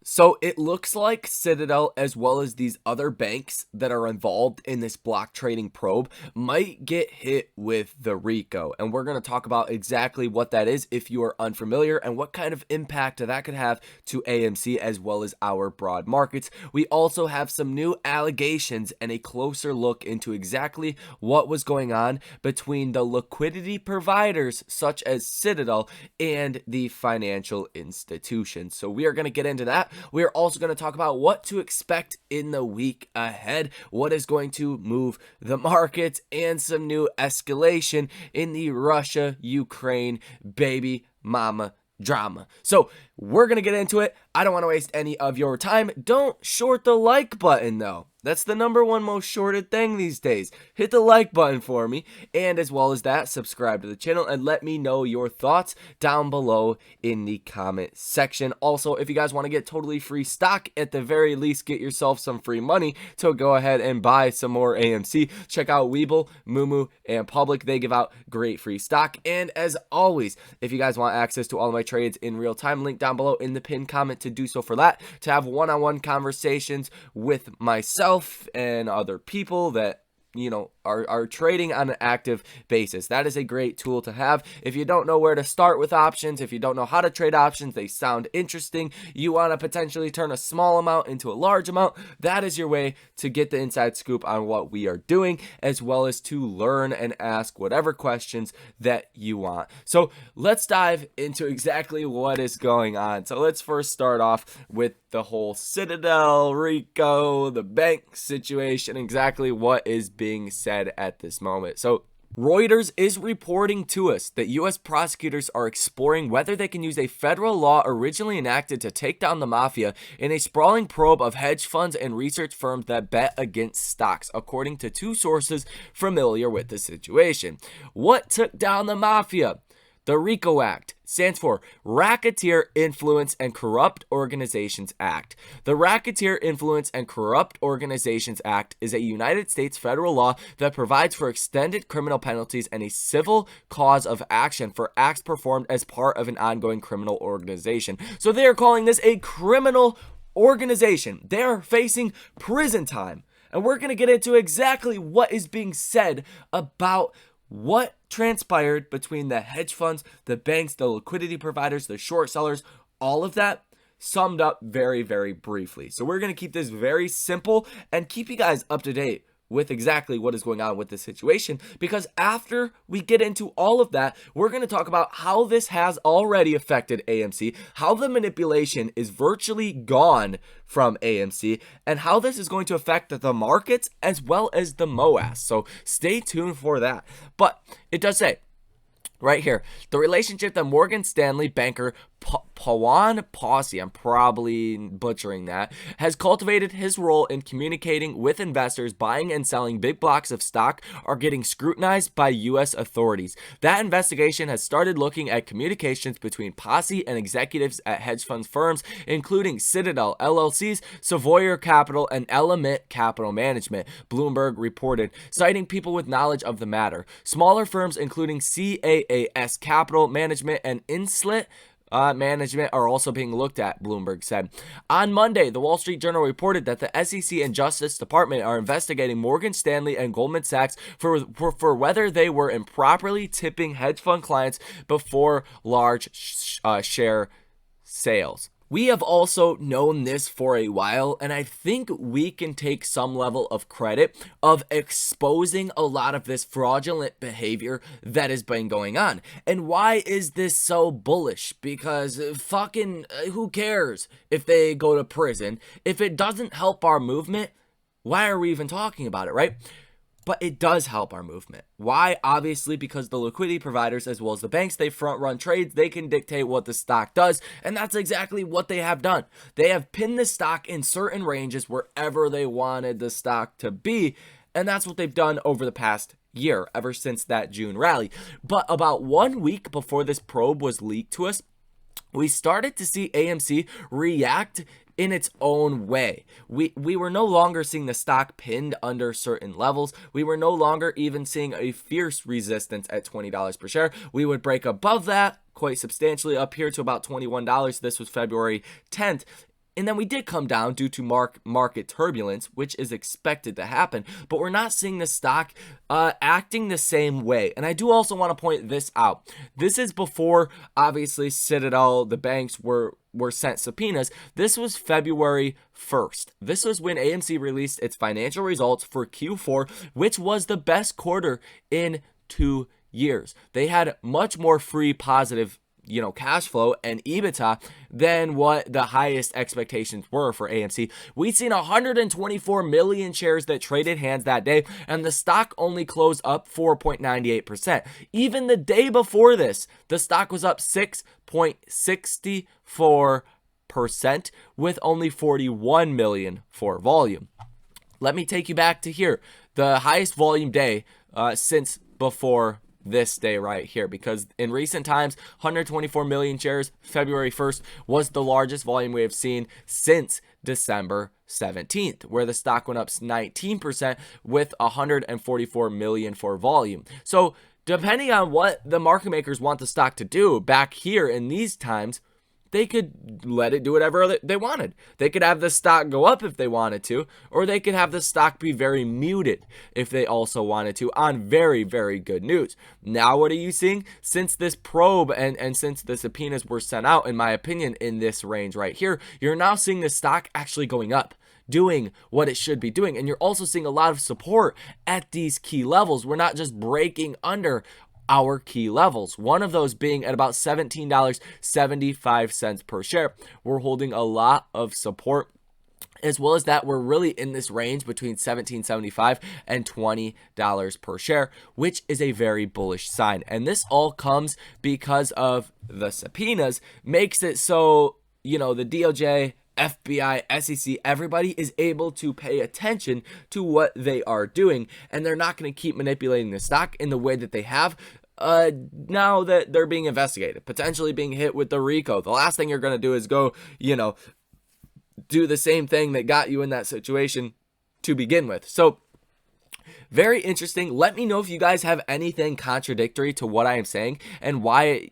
So it looks like Citadel, as well as these other banks that are involved in this block trading probe, might get hit with the Rico. And we're going to talk about exactly what that is if you are unfamiliar and what kind of impact that could have to AMC as well as our broad markets. We also have some new allegations and a closer look into exactly what was going on between the liquidity providers such as Citadel and the financial institutions. So we are going to get into that. We are also going to talk about what to expect in the week ahead, what is going to move the markets, and some new escalation in the Russia-Ukraine baby mama drama. So we're going to get into it. I don't want to waste any of your time. Don't short the like button though. That's the number one most shorted thing these days. Hit the like button for me. And as well as that, subscribe to the channel and let me know your thoughts down below in the comment section. Also, if you guys want to get totally free stock, at the very least, get yourself some free money to go ahead and buy some more AMC. Check out Webull, Moomoo, and Public. They give out great free stock. And as always, if you guys want access to all of my trades in real time, link down below in the pinned comment to do so for that, to have one-on-one conversations with myself and other people that are trading on an active basis. That is a great tool to have. If you don't know where to start with options, if you don't know how to trade options, they sound interesting, you want to potentially turn a small amount into a large amount, that is your way to get the inside scoop on what we are doing, as well as to learn and ask whatever questions that you want. So let's dive into exactly what is going on. So let's first start off with the whole Citadel, Rico, the bank situation, exactly what is being said at this moment. So Reuters is reporting to us that U.S. prosecutors are exploring whether they can use a federal law originally enacted to take down the mafia in a sprawling probe of hedge funds and research firms that bet against stocks, according to two sources familiar with the situation. What took down the mafia? The RICO Act stands for Racketeer Influence and Corrupt Organizations Act. The Racketeer Influence and Corrupt Organizations Act is a United States federal law that provides for extended criminal penalties and a civil cause of action for acts performed as part of an ongoing criminal organization. So they are calling this a criminal organization. They are facing prison time. And we're going to get into exactly what is being said about what transpired between the hedge funds, the banks, the liquidity providers, the short sellers, all of that summed up very, very briefly. So we're going to keep this very simple and keep you guys up to date with exactly what is going on with this situation, because after we get into all of that, we're going to talk about how this has already affected AMC, how the manipulation is virtually gone from AMC, and how this is going to affect the markets as well as the MOAS. So stay tuned for that. But it does say right here, the relationship that Morgan Stanley banker Pawan Posse, I'm probably butchering that, has cultivated his role in communicating with investors buying and selling big blocks of stock are getting scrutinized by U.S. authorities. That investigation has started looking at communications between Posse and executives at hedge fund firms, including Citadel, LLCs, Savoyer Capital, and Element Capital Management, Bloomberg reported, citing people with knowledge of the matter. Smaller firms, including CAAS Capital Management and Inslet Management, are also being looked at, Bloomberg said. On Monday, the Wall Street Journal reported that the SEC and Justice Department are investigating Morgan Stanley and Goldman Sachs for whether they were improperly tipping hedge fund clients before large share sales. We have also known this for a while, and I think we can take some level of credit of exposing a lot of this fraudulent behavior that has been going on. And why is this so bullish? Because fucking who cares if they go to prison? If it doesn't help our movement, why are we even talking about it, right? But it does help our movement. Why? Obviously, because the liquidity providers as well as the banks, they front run trades. They can dictate what the stock does. And that's exactly what they have done. They have pinned the stock in certain ranges wherever they wanted the stock to be. And that's what they've done over the past year, ever since that June rally. But about 1 week before this probe was leaked to us, we started to see AMC react in its own way. We were no longer seeing the stock pinned under certain levels. We were no longer even seeing a fierce resistance at $20 per share. We would break above that quite substantially up here to about $21. This was February 10th. And then we did come down due to market turbulence, which is expected to happen, but we're not seeing the stock acting the same way. And I do also want to point this out. This is before, obviously, Citadel, the banks were sent subpoenas. This was February 1st. This was when AMC released its financial results for Q4, which was the best quarter in 2 years. They had much more free positive cash flow and EBITDA than what the highest expectations were for AMC. We'd seen 124 million shares that traded hands that day, and the stock only closed up 4.98%. Even the day before this, the stock was up 6.64% with only 41 million for volume. Let me take you back to here, the highest volume day since before this day right here, because in recent times 124 million shares February 1st was the largest volume we have seen since December 17th, where the stock went up 19% with 144 million for volume. So depending on what the market makers want the stock to do back here in these times, they could let it do whatever they wanted. They could have the stock go up if they wanted to, or they could have the stock be very muted if they also wanted to, on very, very good news. Now, what are you seeing? Since this probe and since the subpoenas were sent out, in my opinion, in this range right here, you're now seeing the stock actually going up, doing what it should be doing. And you're also seeing a lot of support at these key levels. We're not just breaking under our key levels, one of those being at about $17.75 per share. We're holding a lot of support, as well as that we're really in this range between $17.75 and $20 per share, which is a very bullish sign. And this all comes because of the subpoenas, makes it so, the DOJ, FBI, SEC, everybody is able to pay attention to what they are doing, and they're not going to keep manipulating the stock in the way that they have now that they're being investigated, potentially being hit with the Rico. The last thing you're going to do is go, do the same thing that got you in that situation to begin with. So very interesting. Let me know if you guys have anything contradictory to what I am saying and why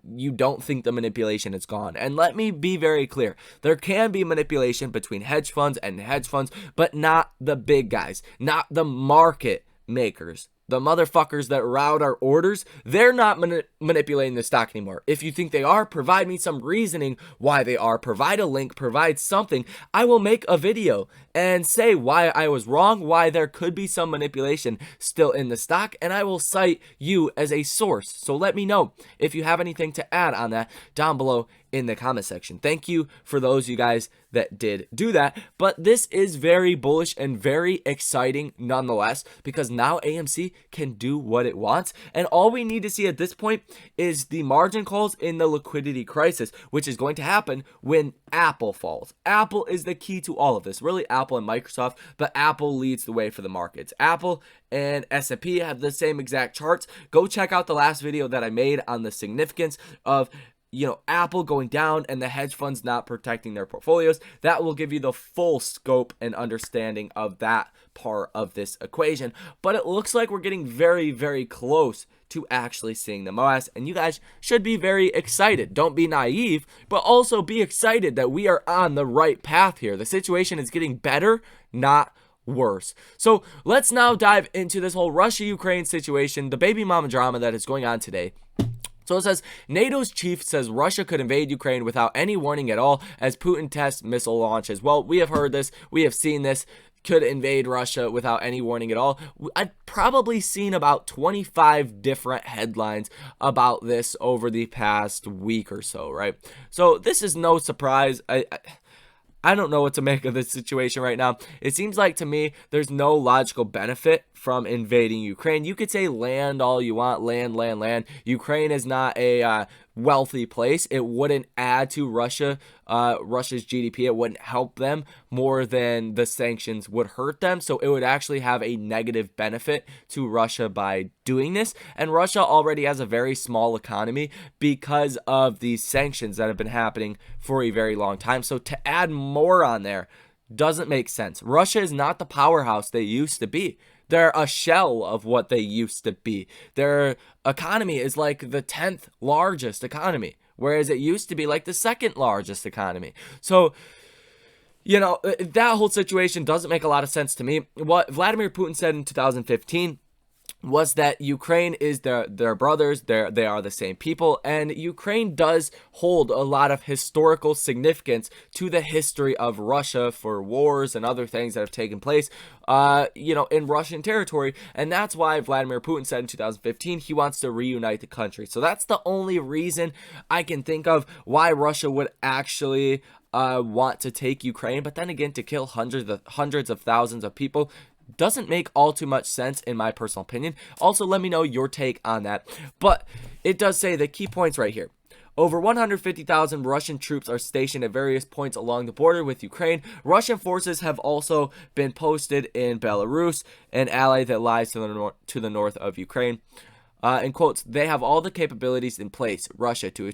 you don't think the manipulation is gone. And let me be very clear. There can be manipulation between hedge funds and hedge funds, but not the big guys, not the market makers. The motherfuckers that route our orders, they're not manipulating the stock anymore. If you think they are, provide me some reasoning why they are. Provide a link, provide something. I will make a video and say why I was wrong, why there could be some manipulation still in the stock, and I will cite you as a source. So let me know if you have anything to add on that down below in the comment section. Thank you for those of you guys that did do that. But this is very bullish and very exciting nonetheless, because now AMC can do what it wants. And all we need to see at this point is the margin calls in the liquidity crisis, which is going to happen when Apple falls. Apple is the key to all of this. Really, Apple and Microsoft, but Apple leads the way for the markets. Apple and S&P have the same exact charts. Go check out the last video that I made on the significance of Apple going down and the hedge funds not protecting their portfolios. That will give you the full scope and understanding of that part of this equation. But it looks like we're getting very, very close to actually seeing the MOS, and you guys should be very excited. Don't be naive, but also be excited that we are on the right path here. The situation is getting better, not worse. So let's now dive into this whole Russia-Ukraine situation, the baby mama drama that is going on today. So it says, NATO's chief says Russia could invade Ukraine without any warning at all as Putin tests missile launches. Well, we have heard this. We have seen this. Could invade Russia without any warning at all. I've probably seen about 25 different headlines about this over the past week or so, right? So this is no surprise. I don't know what to make of this situation right now. It seems like to me there's no logical benefit from invading Ukraine. You could say land all you want, land. Ukraine is not a wealthy place. It wouldn't add to Russia's GDP. It wouldn't help them more than the sanctions would hurt them. So it would actually have a negative benefit to Russia by doing this. And Russia already has a very small economy because of these sanctions that have been happening for a very long time. So to add more on there doesn't make sense. Russia is not the powerhouse they used to be. They're a shell of what they used to be. Their economy is like the 10th largest economy, whereas it used to be like the second largest economy. So That whole situation doesn't make a lot of sense to me. What Vladimir Putin said in 2015 was that Ukraine is their brothers, they are the same people, and Ukraine does hold a lot of historical significance to the history of Russia for wars and other things that have taken place, in Russian territory, and that's why Vladimir Putin said in 2015 he wants to reunite the country. So that's the only reason I can think of why Russia would actually want to take Ukraine, but then again, to kill hundreds of thousands of people doesn't make all too much sense in my personal opinion. Also, let me know your take on that. But it does say the key points right here. Over 150,000 Russian troops are stationed at various points along the border with Ukraine. Russian forces have also been posted in Belarus, an ally that lies to the north of Ukraine. In quotes, they have all the capabilities in place, Russia, to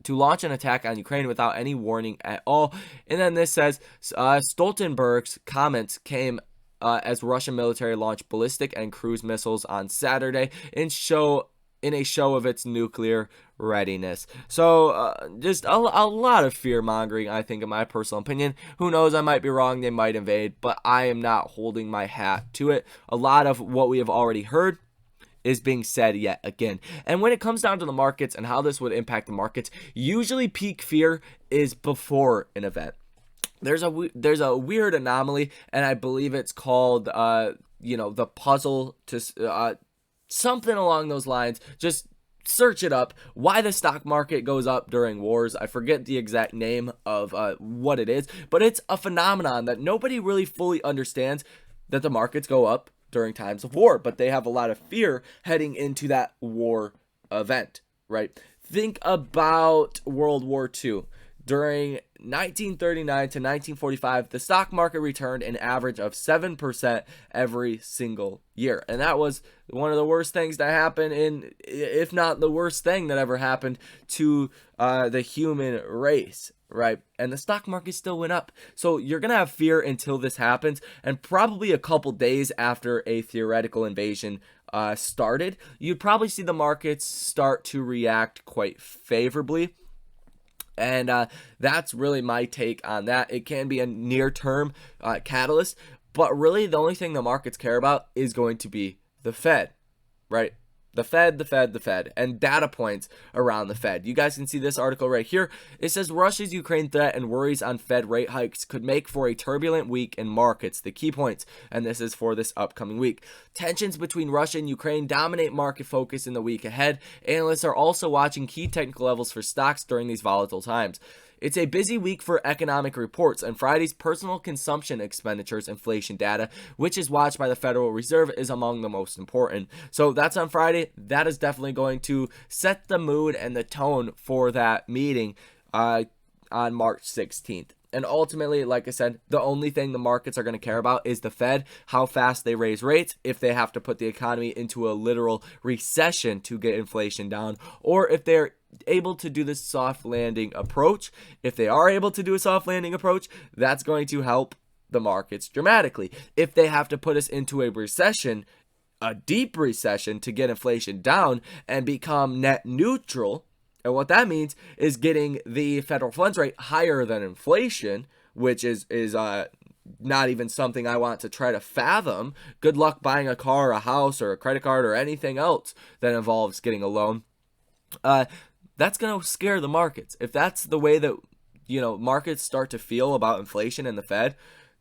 launch an attack on Ukraine without any warning at all. And then this says, Stoltenberg's comments came as Russian military launched ballistic and cruise missiles on Saturday in a show of its nuclear readiness. So just a lot of fear-mongering, I think, in my personal opinion. Who knows, I might be wrong, they might invade, but I am not holding my hat to it. A lot of what we have already heard is being said yet again. And when it comes down to the markets and how this would impact the markets, usually peak fear is before an event. There's a weird anomaly, and I believe it's called the puzzle to something along those lines. Just search it up. Why the stock market goes up during wars. I forget the exact name of what it is, but it's a phenomenon that nobody really fully understands, that the markets go up during times of war, but they have a lot of fear heading into that war event, right? Think about World War II. During 1939 to 1945, the stock market returned an average of 7% every single year. And that was one of the worst things that happened if not the worst thing that ever happened to the human race, right? And the stock market still went up. So you're going to have fear until this happens, and probably a couple days after a theoretical invasion started, you'd probably see the markets start to react quite favorably. And that's really my take on that. It can be a near-term catalyst, but really the only thing the markets care about is going to be the Fed, right? The Fed, and data points around the Fed. You guys can see this article right here. It says Russia's Ukraine threat and worries on Fed rate hikes could make for a turbulent week in markets. The key points, and this is for this upcoming week. Tensions between Russia and Ukraine dominate market focus in the week ahead. Analysts are also watching key technical levels for stocks during these volatile times. It's a busy week for economic reports, and Friday's personal consumption expenditures inflation data, which is watched by the Federal Reserve, is among the most important. So that's on Friday. That is definitely going to set the mood and the tone for that meeting on March 16th. And ultimately, like I said, the only thing the markets are going to care about is the Fed, how fast they raise rates, if they have to put the economy into a literal recession to get inflation down, or if they're able to do this soft landing approach. If they are able to do a soft landing approach, that's going to help the markets dramatically. If they have to put us into a recession, a deep recession, to get inflation down and become net neutral, and what that means is getting the federal funds rate higher than inflation, which is not even something I want to try to fathom. Good luck buying a car, a house, or a credit card, or anything else that involves getting a loan. That's going to scare the markets. If that's the way that, markets start to feel about inflation and the Fed,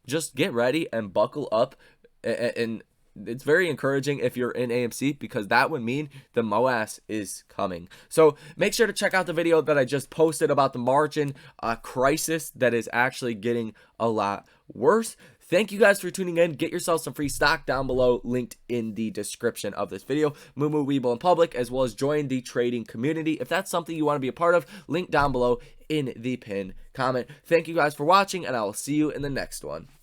just get ready and buckle up. And it's very encouraging if you're in AMC, because that would mean the MOAS is coming. So make sure to check out the video that I just posted about the margin crisis that is actually getting a lot worse. Thank you guys for tuning in. Get yourself some free stock down below, linked in the description of this video. Moo, Weeble, and Public, as well as join the trading community. If that's something you want to be a part of, link down below in the pinned comment. Thank you guys for watching, and I will see you in the next one.